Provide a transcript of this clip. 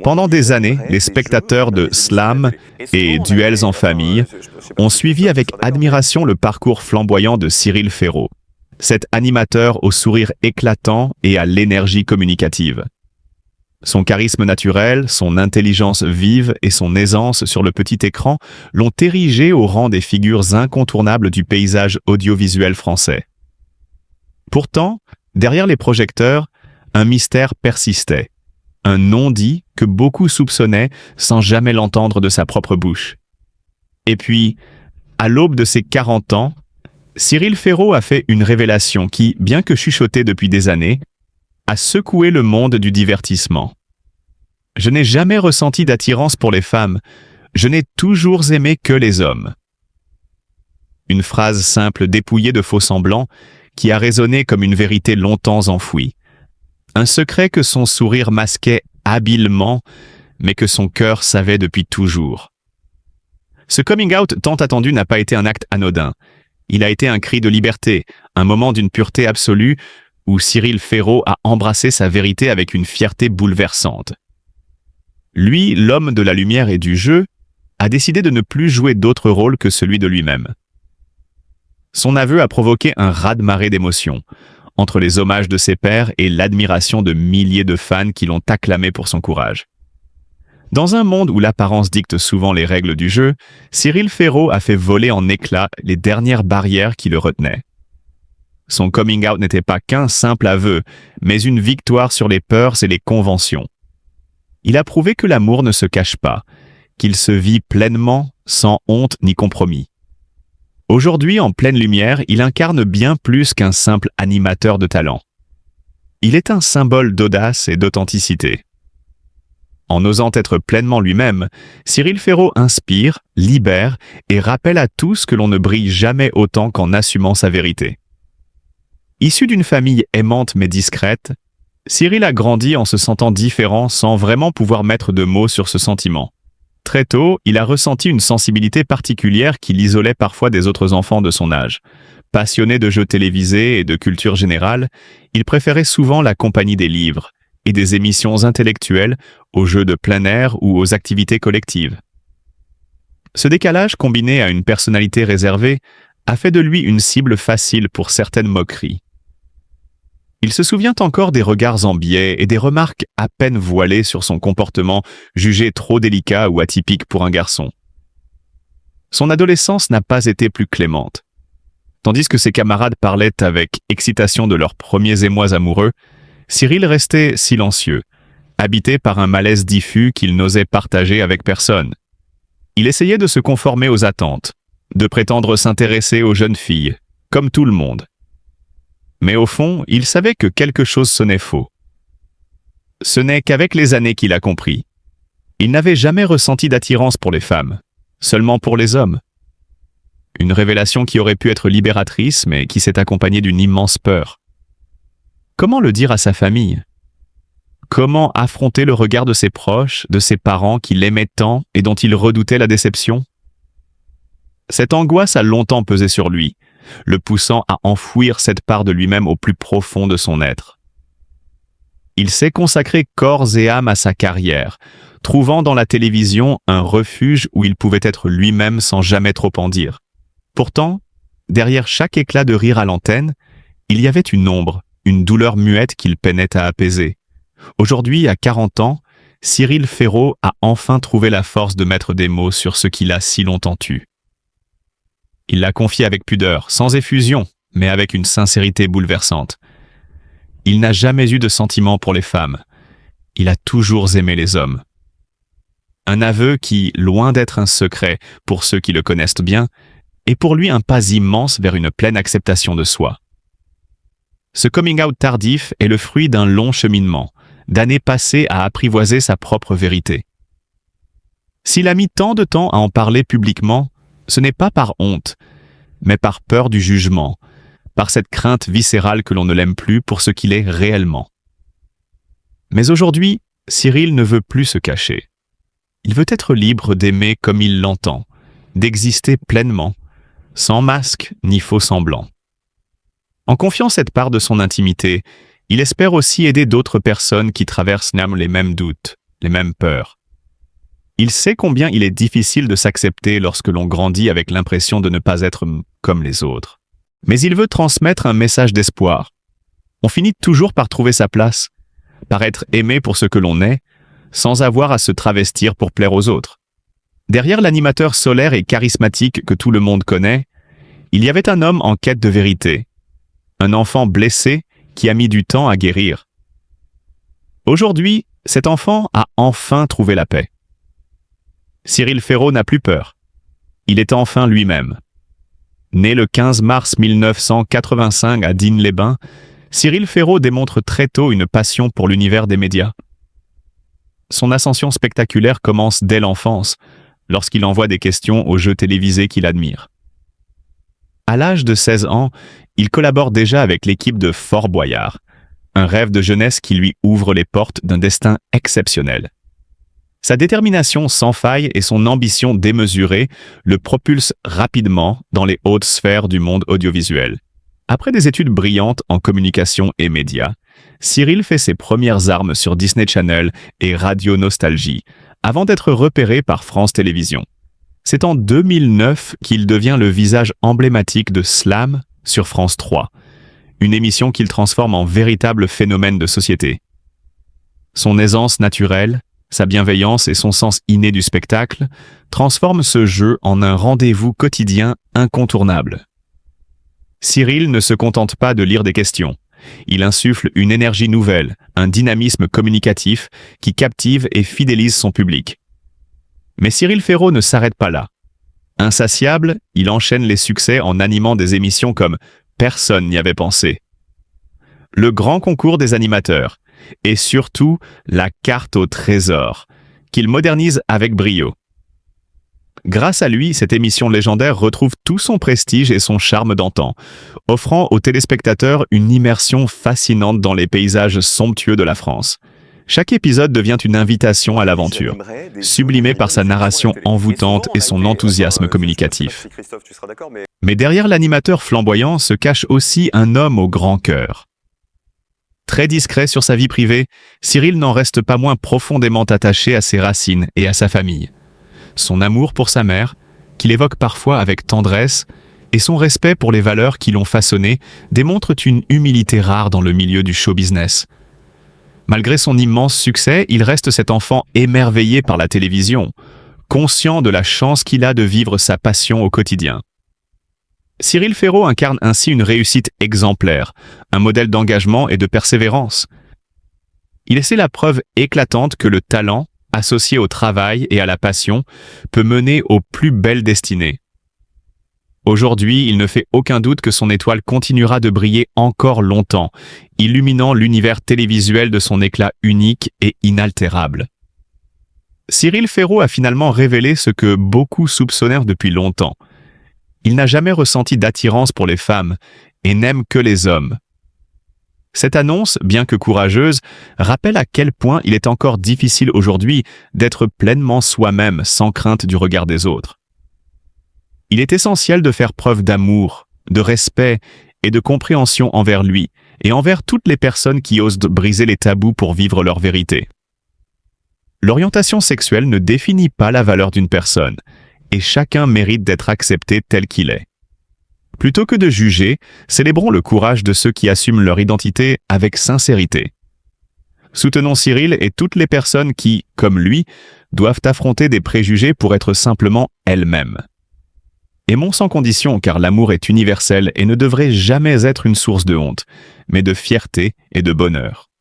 Pendant des années, les spectateurs de Slam et Duels en famille ont suivi avec admiration le parcours flamboyant de Cyril Ferraud, cet animateur au sourire éclatant et à l'énergie communicative. Son charisme naturel, son intelligence vive et son aisance sur le petit écran l'ont érigé au rang des figures incontournables du paysage audiovisuel français. Pourtant, derrière les projecteurs, un mystère persistait, un non-dit que beaucoup soupçonnaient sans jamais l'entendre de sa propre bouche. Et puis, à l'aube de ses 40 ans, Cyril Ferraud a fait une révélation qui, bien que chuchotée depuis des années, a secoué le monde du divertissement. Je n'ai jamais ressenti d'attirance pour les femmes, je n'ai toujours aimé que les hommes. Une phrase simple dépouillée de faux-semblants qui a résonné comme une vérité longtemps enfouie. Un secret que son sourire masquait habilement, mais que son cœur savait depuis toujours. Ce coming out tant attendu n'a pas été un acte anodin. Il a été un cri de liberté, un moment d'une pureté absolue où Cyril Ferraud a embrassé sa vérité avec une fierté bouleversante. Lui, l'homme de la lumière et du jeu, a décidé de ne plus jouer d'autre rôle que celui de lui-même. Son aveu a provoqué un raz-de-marée d'émotions, entre les hommages de ses pairs et l'admiration de milliers de fans qui l'ont acclamé pour son courage. Dans un monde où l'apparence dicte souvent les règles du jeu, Cyril Ferraud a fait voler en éclats les dernières barrières qui le retenaient. Son coming out n'était pas qu'un simple aveu, mais une victoire sur les peurs et les conventions. Il a prouvé que l'amour ne se cache pas, qu'il se vit pleinement, sans honte ni compromis. Aujourd'hui, en pleine lumière, il incarne bien plus qu'un simple animateur de talent. Il est un symbole d'audace et d'authenticité. En osant être pleinement lui-même, Cyril Ferraud inspire, libère et rappelle à tous que l'on ne brille jamais autant qu'en assumant sa vérité. Issu d'une famille aimante mais discrète, Cyril a grandi en se sentant différent sans vraiment pouvoir mettre de mots sur ce sentiment. Très tôt, il a ressenti une sensibilité particulière qui l'isolait parfois des autres enfants de son âge. Passionné de jeux télévisés et de culture générale, il préférait souvent la compagnie des livres et des émissions intellectuelles aux jeux de plein air ou aux activités collectives. Ce décalage, combiné à une personnalité réservée, a fait de lui une cible facile pour certaines moqueries. Il se souvient encore des regards en biais et des remarques à peine voilées sur son comportement jugé trop délicat ou atypique pour un garçon. Son adolescence n'a pas été plus clémente. Tandis que ses camarades parlaient avec excitation de leurs premiers émois amoureux, Cyril restait silencieux, habité par un malaise diffus qu'il n'osait partager avec personne. Il essayait de se conformer aux attentes, de prétendre s'intéresser aux jeunes filles, comme tout le monde. Mais au fond, il savait que quelque chose sonnait faux. Ce n'est qu'avec les années qu'il a compris. Il n'avait jamais ressenti d'attirance pour les femmes, seulement pour les hommes. Une révélation qui aurait pu être libératrice, mais qui s'est accompagnée d'une immense peur. Comment le dire à sa famille? Comment affronter le regard de ses proches, de ses parents qui l'aimaient tant et dont il redoutait la déception? Cette angoisse a longtemps pesé sur lui, le poussant à enfouir cette part de lui-même au plus profond de son être. Il s'est consacré corps et âme à sa carrière, trouvant dans la télévision un refuge où il pouvait être lui-même sans jamais trop en dire. Pourtant, derrière chaque éclat de rire à l'antenne, il y avait une ombre, une douleur muette qu'il peinait à apaiser. Aujourd'hui, à 40 ans, Cyril Ferraud a enfin trouvé la force de mettre des mots sur ce qu'il a si longtemps tu. Il l'a confié avec pudeur, sans effusion, mais avec une sincérité bouleversante. Il n'a jamais eu de sentiment pour les femmes. Il a toujours aimé les hommes. Un aveu qui, loin d'être un secret pour ceux qui le connaissent bien, est pour lui un pas immense vers une pleine acceptation de soi. Ce coming out tardif est le fruit d'un long cheminement, d'années passées à apprivoiser sa propre vérité. S'il a mis tant de temps à en parler publiquement, ce n'est pas par honte, mais par peur du jugement, par cette crainte viscérale que l'on ne l'aime plus pour ce qu'il est réellement. Mais aujourd'hui, Cyril ne veut plus se cacher. Il veut être libre d'aimer comme il l'entend, d'exister pleinement, sans masque ni faux semblant. En confiant cette part de son intimité, il espère aussi aider d'autres personnes qui traversent les mêmes doutes, les mêmes peurs. Il sait combien il est difficile de s'accepter lorsque l'on grandit avec l'impression de ne pas être comme les autres. Mais il veut transmettre un message d'espoir. On finit toujours par trouver sa place, par être aimé pour ce que l'on est, sans avoir à se travestir pour plaire aux autres. Derrière l'animateur solaire et charismatique que tout le monde connaît, il y avait un homme en quête de vérité, un enfant blessé qui a mis du temps à guérir. Aujourd'hui, cet enfant a enfin trouvé la paix. Cyril Ferraud n'a plus peur. Il est enfin lui-même. Né le 15 mars 1985 à Digne-les-Bains, Cyril Ferraud démontre très tôt une passion pour l'univers des médias. Son ascension spectaculaire commence dès l'enfance, lorsqu'il envoie des questions aux jeux télévisés qu'il admire. À l'âge de 16 ans, il collabore déjà avec l'équipe de Fort Boyard, un rêve de jeunesse qui lui ouvre les portes d'un destin exceptionnel. Sa détermination sans faille et son ambition démesurée le propulsent rapidement dans les hautes sphères du monde audiovisuel. Après des études brillantes en communication et médias, Cyril fait ses premières armes sur Disney Channel et Radio Nostalgie, avant d'être repéré par France Télévisions. C'est en 2009 qu'il devient le visage emblématique de Slam sur France 3, une émission qu'il transforme en véritable phénomène de société. Son aisance naturelle, sa bienveillance et son sens inné du spectacle transforment ce jeu en un rendez-vous quotidien incontournable. Cyril ne se contente pas de lire des questions. Il insuffle une énergie nouvelle, un dynamisme communicatif qui captive et fidélise son public. Mais Cyril Ferraud ne s'arrête pas là. Insatiable, il enchaîne les succès en animant des émissions comme Personne n'y avait pensé, Le Grand Concours des animateurs et surtout La Carte au Trésor, qu'il modernise avec brio. Grâce à lui, cette émission légendaire retrouve tout son prestige et son charme d'antan, offrant aux téléspectateurs une immersion fascinante dans les paysages somptueux de la France. Chaque épisode devient une invitation à l'aventure, sublimé par sa narration envoûtante et son enthousiasme communicatif. Mais derrière l'animateur flamboyant se cache aussi un homme au grand cœur. Très discret sur sa vie privée, Cyril n'en reste pas moins profondément attaché à ses racines et à sa famille. Son amour pour sa mère, qu'il évoque parfois avec tendresse, et son respect pour les valeurs qui l'ont façonné démontrent une humilité rare dans le milieu du show business. Malgré son immense succès, il reste cet enfant émerveillé par la télévision, conscient de la chance qu'il a de vivre sa passion au quotidien. Cyril Ferraud incarne ainsi une réussite exemplaire, un modèle d'engagement et de persévérance. Il essaie la preuve éclatante que le talent, associé au travail et à la passion, peut mener aux plus belles destinées. Aujourd'hui, il ne fait aucun doute que son étoile continuera de briller encore longtemps, illuminant l'univers télévisuel de son éclat unique et inaltérable. Cyril Ferraud a finalement révélé ce que beaucoup soupçonnèrent depuis longtemps. Il n'a jamais ressenti d'attirance pour les femmes et n'aime que les hommes. Cette annonce, bien que courageuse, rappelle à quel point il est encore difficile aujourd'hui d'être pleinement soi-même sans crainte du regard des autres. Il est essentiel de faire preuve d'amour, de respect et de compréhension envers lui et envers toutes les personnes qui osent briser les tabous pour vivre leur vérité. L'orientation sexuelle ne définit pas la valeur d'une personne et chacun mérite d'être accepté tel qu'il est. Plutôt que de juger, célébrons le courage de ceux qui assument leur identité avec sincérité. Soutenons Cyril et toutes les personnes qui, comme lui, doivent affronter des préjugés pour être simplement elles-mêmes. Aimons sans condition car l'amour est universel et ne devrait jamais être une source de honte, mais de fierté et de bonheur.